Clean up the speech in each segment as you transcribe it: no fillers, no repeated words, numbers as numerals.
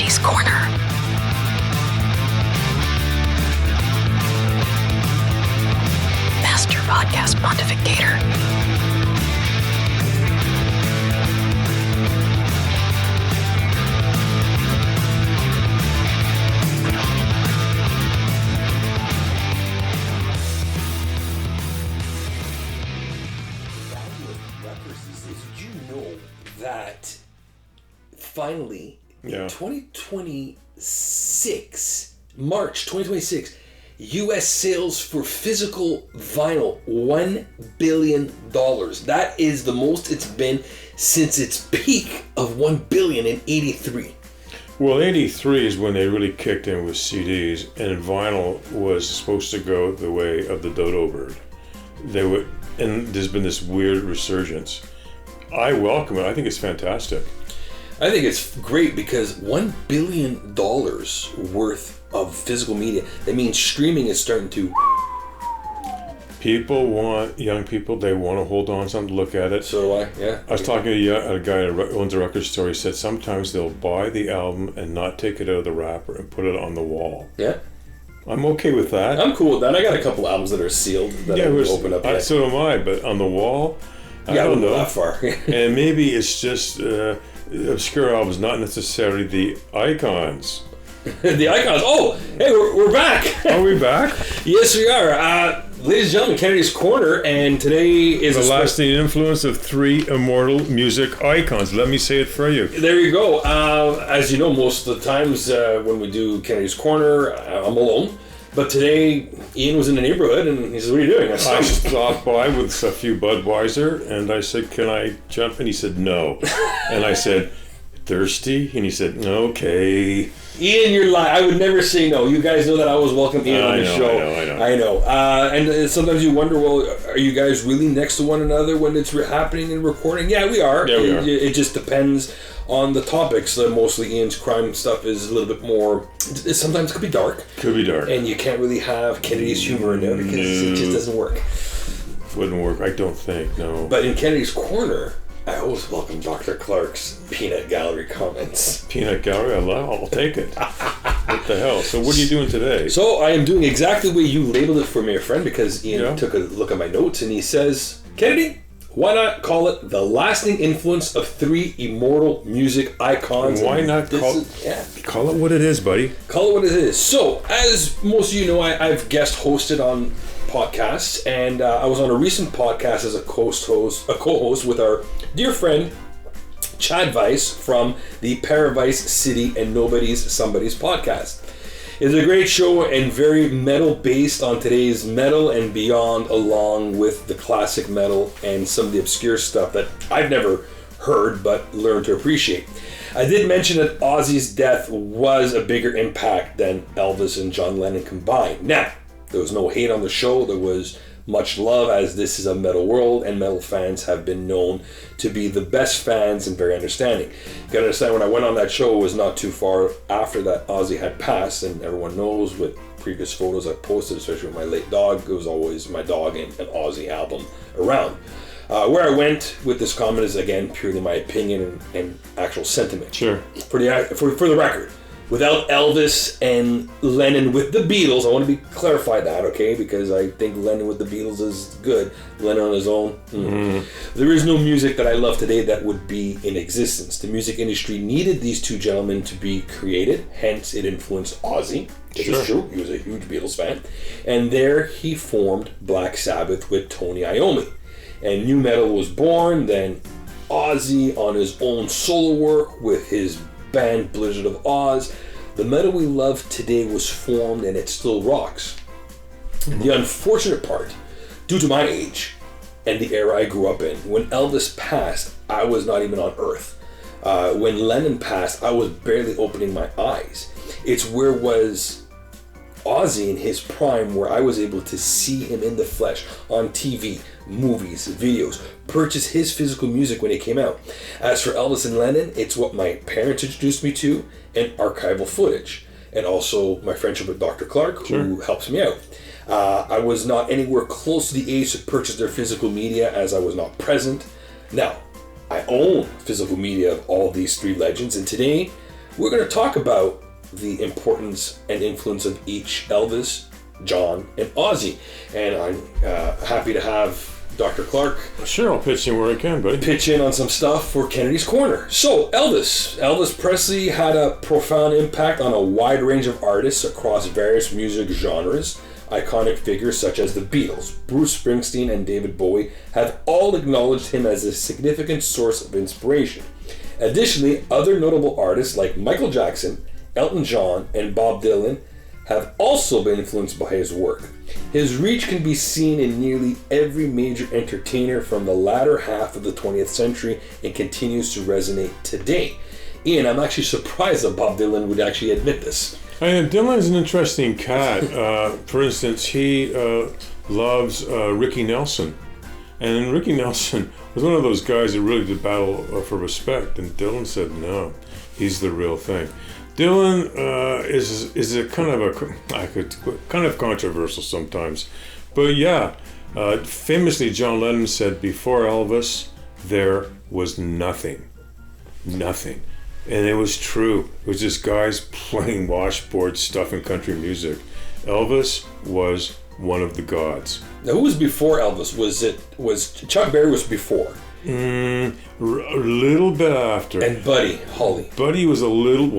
Kennedy's Corner. Master Podcast Pontificator. That finally, in 2026, March 2026, U.S. sales for physical vinyl, $1 billion. That is the most it's been since its peak of $1 billion in 83. Well, 83 is when they really kicked in with CDs, and vinyl was supposed to go the way of the dodo bird. And there's been this weird resurgence. I welcome it. I think it's fantastic. I think it's great because $1 billion worth of physical media. That means streaming is starting to... Young people, they want to hold on to something to look at it. So do I, yeah. I was talking to a guy who owns a record store. He said sometimes they'll buy the album and not take it out of the wrapper and put it on the wall. Yeah. I'm okay with that. I'm cool with that. I got a couple albums that are sealed that I open up. So am I, but on the wall... I don't know that far. And maybe it's just obscure albums, not necessarily the icons. The icons. Oh, hey, we're back. Are we back? Yes, we are. Ladies and gentlemen, Kennedy's Corner, and today is the lasting influence of three immortal music icons. Let me say it for you. There you go. As you know, most of the times when we do Kennedy's Corner, I'm alone. But today, Ian was in the neighborhood, and he said, "What are you doing?" I stopped by with a few Budweiser, and I said, "Can I jump in?" He said, "No." And I said, "Thirsty?" And he said, "Okay." Ian, you're lying. I would never say no. You guys know that I always welcome Ian on the show. I know. And sometimes you wonder, well, are you guys really next to one another when it's happening and recording? Yeah, we are. Yeah, we are. It just depends on the topics. Mostly Ian's crime stuff is a little bit more... Sometimes it could be dark. And you can't really have Kennedy's humor in there because it just doesn't work. Wouldn't work, I don't think, no. But in Kennedy's Corner... I always welcome Dr. Clark's peanut gallery comments. Peanut gallery? I'll take it. What the hell? So what are you doing today? So I am doing exactly the way you labeled it for me, friend, because Ian took a look at my notes and he says, Kennedy, why not call it the lasting influence of three immortal music icons? Why not call it what it is, buddy? Call it what it is. So, as most of you know, I've guest hosted on podcasts, and I was on a recent podcast as a co-host with our dear friend Chad Weiss from the Paradise City and Nobody's Somebody's podcast. It's a great show and very metal based on today's metal and beyond, along with the classic metal and some of the obscure stuff that I've never heard but learned to appreciate. I did mention that Ozzy's death was a bigger impact than Elvis and John Lennon combined. Now, there was no hate on the show. There was much love, as this is a metal world, and metal fans have been known to be the best fans and very understanding. You gotta understand, when I went on that show, it was not too far after that Ozzy had passed, and everyone knows with previous photos I posted, especially with my late dog, it was always my dog and an Ozzy album around. Where I went with this comment is, again, purely my opinion and actual sentiment. Sure. For the record, without Elvis and Lennon with the Beatles, I want to clarify that, okay? Because I think Lennon with the Beatles is good. Lennon on his own, There is no music that I love today that would be in existence. The music industry needed these two gentlemen to be created, hence it influenced Ozzy. It is true, he was a huge Beatles fan. And there he formed Black Sabbath with Tony Iommi. And new metal was born, then Ozzy on his own solo work with his band Blizzard of Oz. The metal we love today was formed, and it still rocks. The unfortunate part, due to my age and the era I grew up in, when Elvis passed, I was not even on Earth. When Lennon passed, I was barely opening my eyes. It's where was Ozzy in his prime, where I was able to see him in the flesh on TV, movies, videos, purchase his physical music when it came out. As for Elvis and Lennon, it's what my parents introduced me to and archival footage. And also my friendship with Dr. Clark, who helps me out. I was not anywhere close to the age to purchase their physical media, as I was not present. Now, I own physical media of all these three legends, and today we're going to talk about the importance and influence of each Elvis, John, and Ozzy. And I'm happy to have Dr. Clark. Sure, I'll pitch in where I can, buddy. Pitch in on some stuff for Kennedy's Corner. So, Elvis Presley had a profound impact on a wide range of artists across various music genres. Iconic figures such as the Beatles, Bruce Springsteen, and David Bowie have all acknowledged him as a significant source of inspiration. Additionally, other notable artists like Michael Jackson, Elton John, and Bob Dylan have also been influenced by his work. His reach can be seen in nearly every major entertainer from the latter half of the 20th century and continues to resonate today. Ian, I'm actually surprised that Bob Dylan would actually admit this. Dylan's an interesting cat. For instance, he loves Ricky Nelson. And Ricky Nelson was one of those guys that really did battle for respect. And Dylan said, no, he's the real thing. Dylan is a kind of controversial sometimes, but yeah, famously John Lennon said, before Elvis there was nothing, and it was true. It was just guys playing washboard stuff in country music. Elvis was one of the gods. Now, who was before Elvis? Was Chuck Berry was before? A little bit after. And Buddy Holly. Buddy was a little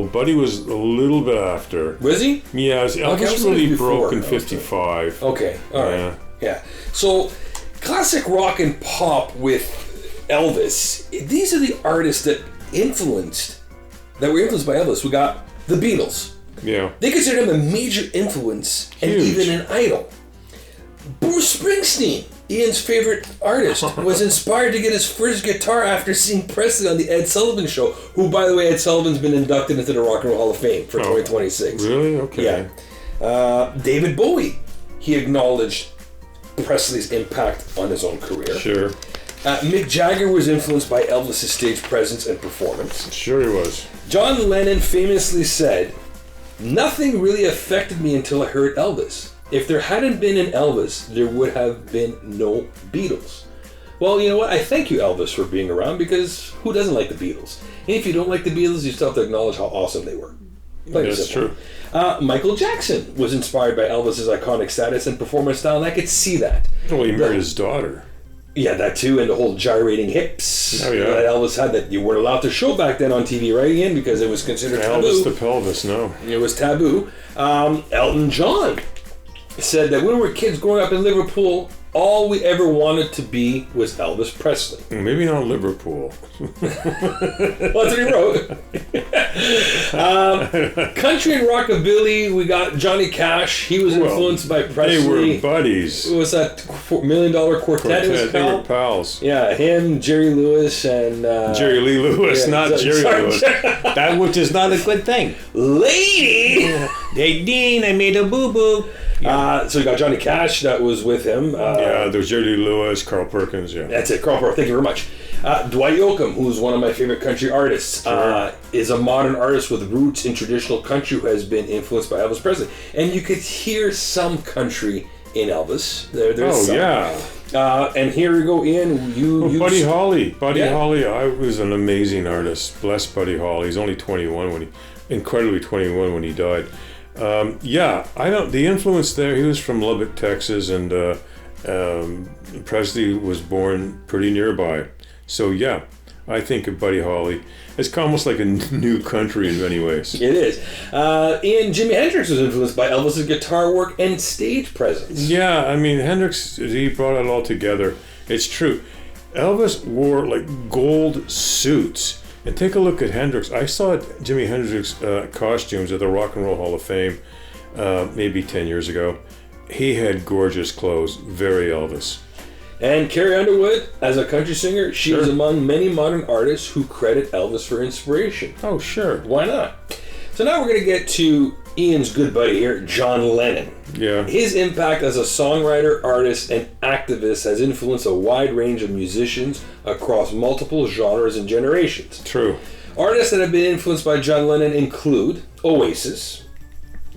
bit after. Was he? Yeah, Elvis really broke in 55. Okay, all right. Yeah. So, classic rock and pop with Elvis. These are the artists that were influenced by Elvis. We got the Beatles. Yeah. They consider him a major influence and even an idol. Bruce Springsteen, Ian's favorite artist, was inspired to get his first guitar after seeing Presley on the Ed Sullivan Show, who, by the way, Ed Sullivan's been inducted into the Rock and Roll Hall of Fame for 2026. Really? Okay. Yeah. David Bowie, he acknowledged Presley's impact on his own career. Sure. Mick Jagger was influenced by Elvis' stage presence and performance. Sure he was. John Lennon famously said, "Nothing really affected me until I heard Elvis. If there hadn't been an Elvis, there would have been no Beatles." Well, you know what? I thank you, Elvis, for being around, because who doesn't like the Beatles? And if you don't like the Beatles, you still have to acknowledge how awesome they were. That's true. Michael Jackson was inspired by Elvis's iconic status and performance style, and I could see that. Well, he married his daughter. Yeah, that too, and the whole gyrating hips that Elvis had that you weren't allowed to show back then on TV, right, Ian? Because it was considered taboo. Elvis the pelvis, no. It was taboo. Elton John said that when we were kids growing up in Liverpool, all we ever wanted to be was Elvis Presley. Maybe not Liverpool. Well, that's what he wrote. Country and rockabilly, we got Johnny Cash. He was influenced by Presley. They were buddies. It was that $1 Million Quartet. They were pals. Yeah, him, Jerry Lewis, and... Jerry Lee Lewis, not Jerry Lewis. That which is not a good thing. Lady! Hey, Dean, I made a boo-boo. So you got Johnny Cash that was with him. There was Jerry Lee Lewis, Carl Perkins, yeah. That's it, Carl Perkins. Thank you very much. Dwight Yoakam, who's one of my favorite country artists, is a modern artist with roots in traditional country who has been influenced by Elvis Presley. And you could hear some country in Elvis. There's some. Yeah. And here we go, Ian. Buddy Holly. Buddy Holly, I was an amazing artist. Bless Buddy Holly. He's only 21 incredibly 21 when he died. The influence there, he was from Lubbock, Texas, and Presley was born pretty nearby. So yeah, I think of Buddy Holly. It's almost like a new country in many ways. It is. And Jimi Hendrix was influenced by Elvis's guitar work and stage presence. Yeah, I mean, Hendrix, he brought it all together. It's true. Elvis wore like gold suits. And take a look at Hendrix. I saw Jimi Hendrix costumes at the Rock and Roll Hall of Fame maybe 10 years ago. He had gorgeous clothes, very Elvis. And Carrie Underwood, as a country singer, she was among many modern artists who credit Elvis for inspiration. Oh, sure. Why not? So now we're going to get to Ian's good buddy here, John Lennon. Yeah. His impact as a songwriter, artist, and activist has influenced a wide range of musicians across multiple genres and generations. True. Artists that have been influenced by John Lennon include Oasis,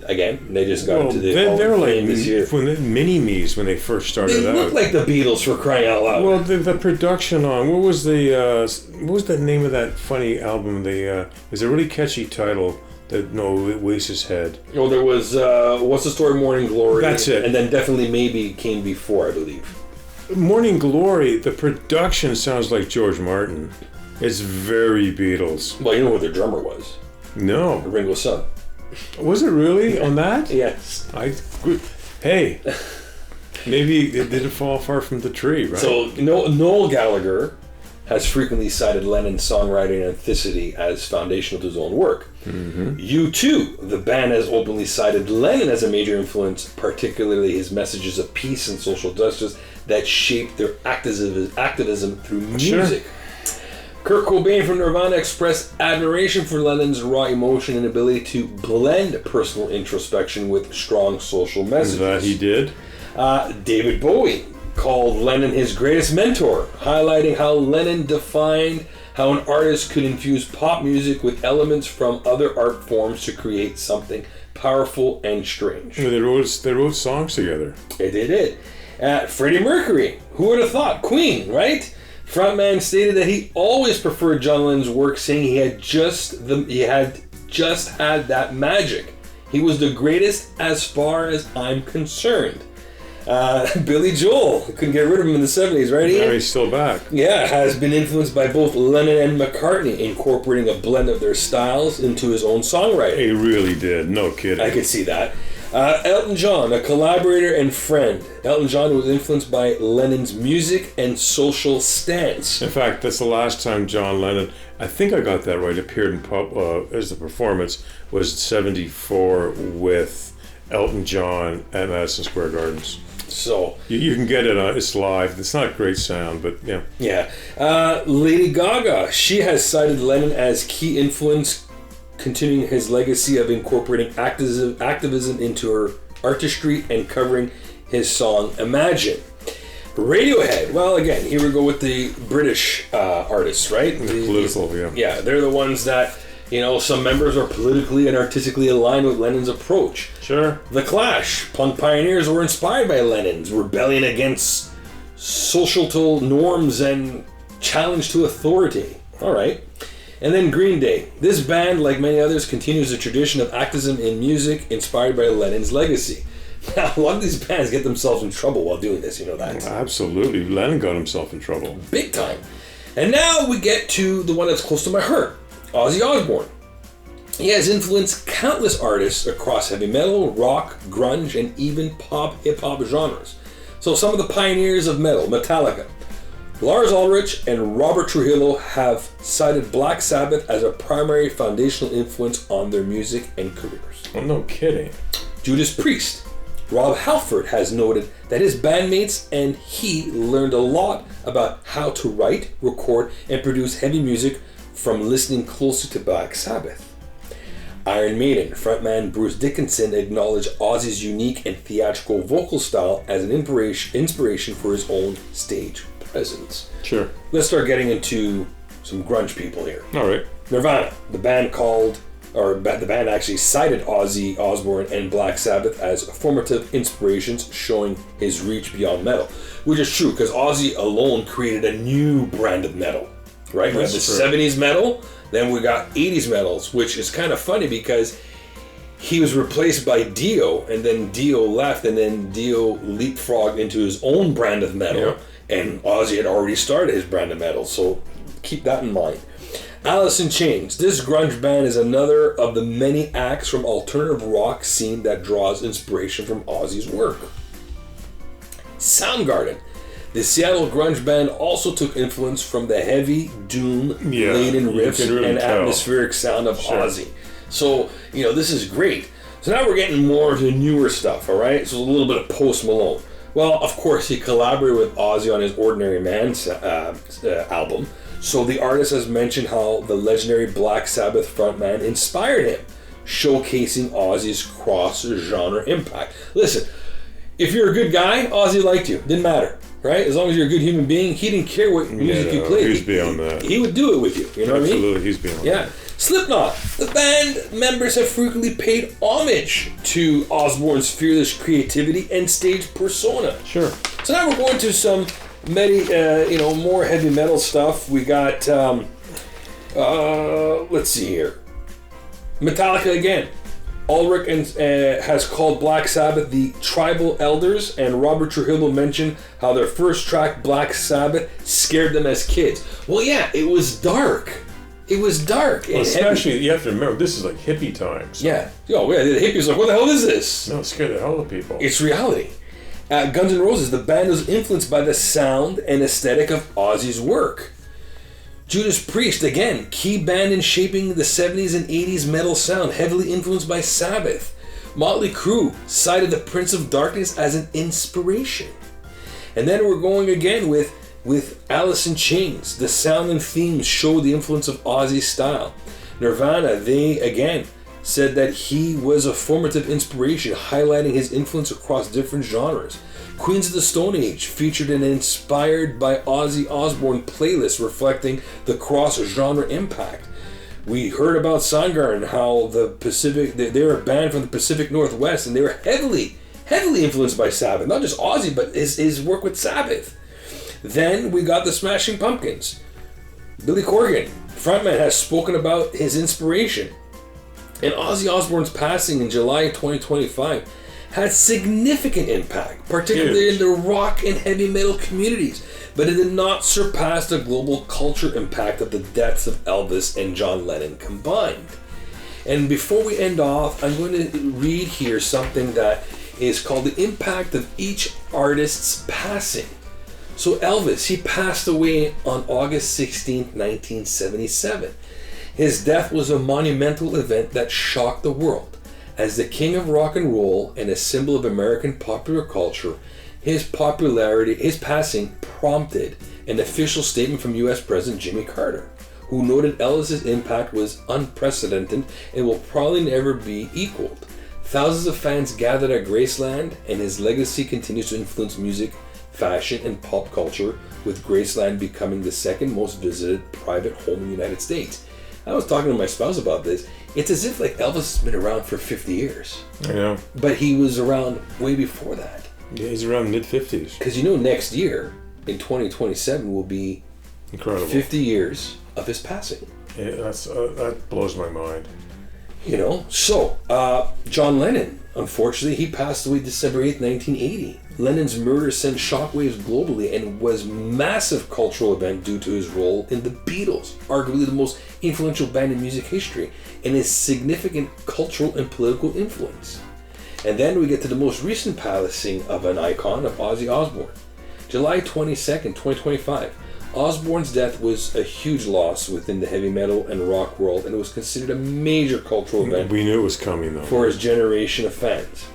Again, they just got into the they were like this year. when the mini-me's when they first started They out. look like the Beatles for crying out loud. Well, the production on what was the name of that funny album? There's a really catchy title that Oasis had. Well, there was What's the Story, Morning Glory. That's it. And then Definitely Maybe came before, I believe. Morning Glory. The production sounds like George Martin. It's very Beatles. Well, you know who the drummer was? No, Ringo's son. was it really on that? Yes. Hey, maybe it didn't fall far from the tree, right? So Noel Gallagher has frequently cited Lennon's songwriting and authenticity as foundational to his own work. Mm-hmm. U2, the band, has openly cited Lennon as a major influence, particularly his messages of peace and social justice that shaped their activism through music. Sure. Kurt Cobain from Nirvana expressed admiration for Lennon's raw emotion and ability to blend personal introspection with strong social messages. That he did. David Bowie called Lennon his greatest mentor, highlighting how Lennon defined how an artist could infuse pop music with elements from other art forms to create something powerful and strange. They wrote songs together. They did. Freddie Mercury, who would have thought? Queen, right? Frontman stated that he always preferred John Lennon's work, saying he had just had that magic. He was the greatest as far as I'm concerned. Billy Joel, couldn't get rid of him in the 70s, right, Ian? Now he's still back. Yeah, has been influenced by both Lennon and McCartney, incorporating a blend of their styles into his own songwriting. He really did. No kidding. I could see that. Elton John, a collaborator and friend. Elton John was influenced by Lennon's music and social stance. In fact, that's the last time John Lennon, I think I got that right, appeared in pop as the performance was 1974 with Elton John at Madison Square Gardens. So you can get it on. It's live. It's not great sound, but yeah. Yeah. Lady Gaga, she has cited Lennon as key influence, continuing his legacy of incorporating activism into her artistry and covering his song Imagine. Radiohead, well, again, here we go with the British artists, right? The political, yeah. Yeah, they're the ones that, some members are politically and artistically aligned with Lennon's approach. Sure. The Clash, punk pioneers were inspired by Lennon's rebellion against societal norms and challenge to authority. All right. And then Green Day. This band, like many others, continues a tradition of activism in music inspired by Lennon's legacy. Now, a lot of these bands get themselves in trouble while doing this, you know that? Absolutely. Lennon got himself in trouble. Big time. And now we get to the one that's close to my heart, Ozzy Osbourne. He has influenced countless artists across heavy metal, rock, grunge, and even pop, hip-hop genres. So some of the pioneers of metal, Metallica, Lars Ulrich and Robert Trujillo have cited Black Sabbath as a primary foundational influence on their music and careers. Oh, no kidding. Judas Priest. Rob Halford has noted that his bandmates and he learned a lot about how to write, record, and produce heavy music from listening closely to Black Sabbath. Iron Maiden frontman Bruce Dickinson acknowledged Ozzy's unique and theatrical vocal style as an inspiration for his own stage presence. Sure. Let's start getting into some grunge people here. All right. Nirvana, the band actually cited Ozzy Osbourne and Black Sabbath as formative inspirations, showing his reach beyond metal, which is true because Ozzy alone created a new brand of metal, right? We have the 70s metal, then we got 80s metals, which is kind of funny because he was replaced by Dio, and then Dio left, and then Dio leapfrogged into his own brand of metal. Yeah. And Ozzy had already started his brand of metal, so keep that in mind. Alice in Chains. This grunge band is another of the many acts from alternative rock scene that draws inspiration from Ozzy's work. Soundgarden. The Seattle grunge band also took influence from the heavy, doom-laden riffs and atmospheric sound of Ozzy. So, this is great. So now we're getting more of the newer stuff, all right? So a little bit of Post Malone. Well, of course, he collaborated with Ozzy on his Ordinary Man album. So the artist has mentioned how the legendary Black Sabbath frontman inspired him, showcasing Ozzy's cross-genre impact. Listen, if you're a good guy, Ozzy liked you. Didn't matter, right? As long as you're a good human being, he didn't care what music you played. He's beyond that. He would do it with you. You know what I mean? Absolutely, he's beyond that. Yeah. Slipknot. The band members have frequently paid homage to Osbourne's fearless creativity and stage persona. Sure. So now we're going to some more heavy metal stuff. We got, let's see here. Metallica again. Ulrich has called Black Sabbath the Tribal Elders, and Robert Trujillo mentioned how their first track, Black Sabbath, scared them as kids. Well, yeah, it was dark. It was dark. Well, especially, you have to remember, this is like hippie times. Yeah. Oh, yeah, the hippies are like, what the hell is this? No, it scared the hell out of people. It's reality. Guns N' Roses, the band was influenced by the sound and aesthetic of Ozzy's work. Judas Priest, again, key band in shaping the 70s and 80s metal sound, heavily influenced by Sabbath. Motley Crue cited the Prince of Darkness as an inspiration. And then we're going again with Alice in Chains. The sound and themes show the influence of Ozzy's style. Nirvana, they again said that he was a formative inspiration, highlighting his influence across different genres. Queens of the Stone Age featured an inspired by Ozzy Osbourne playlist reflecting the cross-genre impact. We heard about Soundgarden, how they're a band from the Pacific Northwest, and they were heavily influenced by Sabbath. Not just Ozzy, but his work with Sabbath. Then we got the Smashing Pumpkins. Billy Corgan, frontman, has spoken about his inspiration. And Ozzy Osbourne's passing in July 2025 had significant impact, particularly in the rock and heavy metal communities, but it did not surpass the global culture impact of the deaths of Elvis and John Lennon combined. And before we end off, I'm going to read here something that is called the impact of each artist's passing. So Elvis, he passed away on August 16, 1977. His death was a monumental event that shocked the world. As the king of rock and roll and a symbol of American popular culture, his passing prompted an official statement from U.S. President Jimmy Carter, who noted Elvis's impact was unprecedented and will probably never be equaled. Thousands of fans gathered at Graceland, and his legacy continues to influence music, fashion, and pop culture, with Graceland becoming the second most visited private home in the United States. I was talking to my spouse about this. It's as if like Elvis has been around for 50 years. I know. But he was around way before that. Yeah, he's around mid-50s. Because next year, in 2027, will be incredible 50 years of his passing. Yeah, that blows my mind. So, John Lennon, unfortunately, he passed away December 8th, 1980. Lennon's murder sent shockwaves globally and was a massive cultural event due to his role in the Beatles, arguably the most influential band in music history, and his significant cultural and political influence. And then we get to the most recent passing of an icon, of Ozzy Osbourne. July 22nd, 2025. Osbourne's death was a huge loss within the heavy metal and rock world, and it was considered a major cultural event. We knew it was coming, though. For his generation of fans.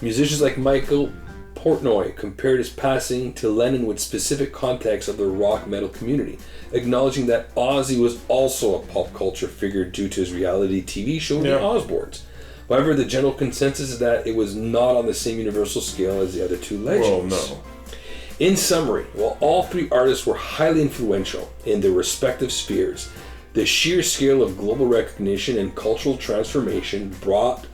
Musicians like Michael Portnoy compared his passing to Lennon with specific context of the rock metal community, acknowledging that Ozzy was also a pop culture figure due to his reality TV show, The Osbournes. However, the general consensus is that it was not on the same universal scale as the other two legends. Well, no. In summary, while all three artists were highly influential in their respective spheres, the sheer scale of global recognition and cultural transformation brought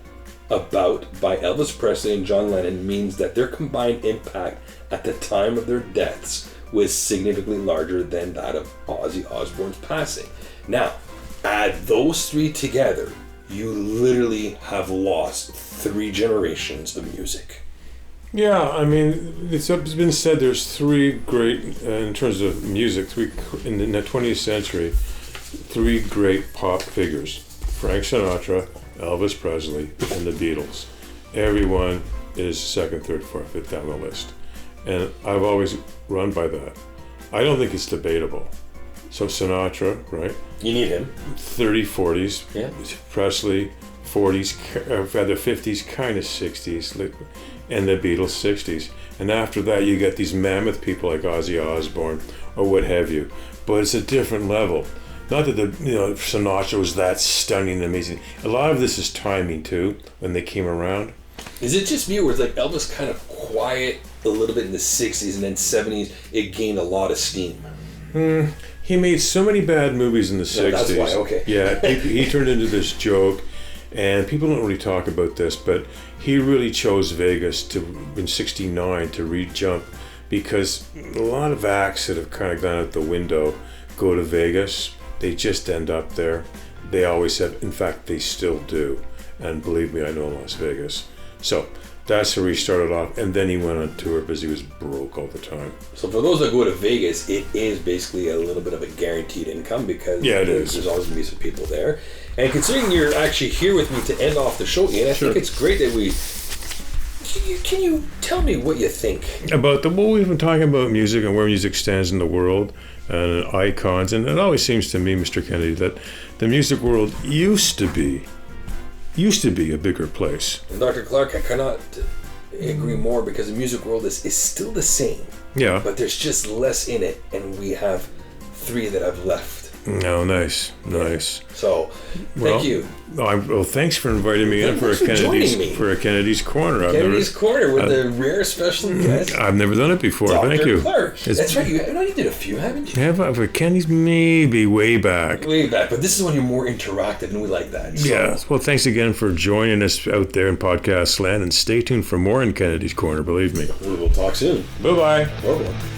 about by Elvis Presley and John Lennon means that their combined impact at the time of their deaths was significantly larger than that of Ozzy Osbourne's passing. Now, add those three together, you literally have lost 3 generations of music. Yeah, I mean, it's been said there's 3 great, in terms of music, in the 20th century, 3 great pop figures. Frank Sinatra, Elvis Presley, and the Beatles. Everyone is 2nd, 3rd, 4th, 5th down the list. And I've always run by that. I don't think it's debatable. So Sinatra, right? You need him. 30s, 40s. Yeah. Presley, 40s, rather 50s, kind of 60s. And the Beatles, 60s. And after that, you get these mammoth people like Ozzy Osbourne or what have you. But it's a different level. Not that Sinatra was that stunning and amazing. A lot of this is timing too, when they came around. Is it just me, or was like Elvis kind of quiet a little bit in the 60s and then 70s it gained a lot of steam? He made so many bad movies in the 60s. that's why, okay. Yeah, he turned into this joke, and people don't really talk about this, but he really chose Vegas in '69 to re-jump, because a lot of acts that have kind of gone out the window go to Vegas. They just end up there. They always have. In fact, they still do. And believe me, I know Las Vegas. So that's where he started off, and then he went on tour because he was broke all the time. So for those that go to Vegas, it is basically a little bit of a guaranteed income, because there's always going to be some people there. And considering you're actually here with me to end off the show, Ian, I think it's great that we... Can you tell me what you think? About we've been talking about music and where music stands in the world and icons, and it always seems to me, Mr. Kennedy, that the music world used to be a bigger place. And Dr. Clark, I cannot agree more, because the music world is still the same. Yeah. But there's just less in it, and we have 3 that have left. Oh, nice. So, thank you. Well, thanks for inviting me in for a Kennedy's Corner. Kennedy's Corner with a rare special guest. I've never done it before. Dr. Thank you. Clark. That's right. You did a few, haven't you? Have I? For Kennedy's, maybe way back. But this is when you're more interactive, and we like that. So. Yeah. Well, thanks again for joining us out there in podcast land, and stay tuned for more in Kennedy's Corner. Believe me. We will talk soon. Bye-bye. Bye-bye.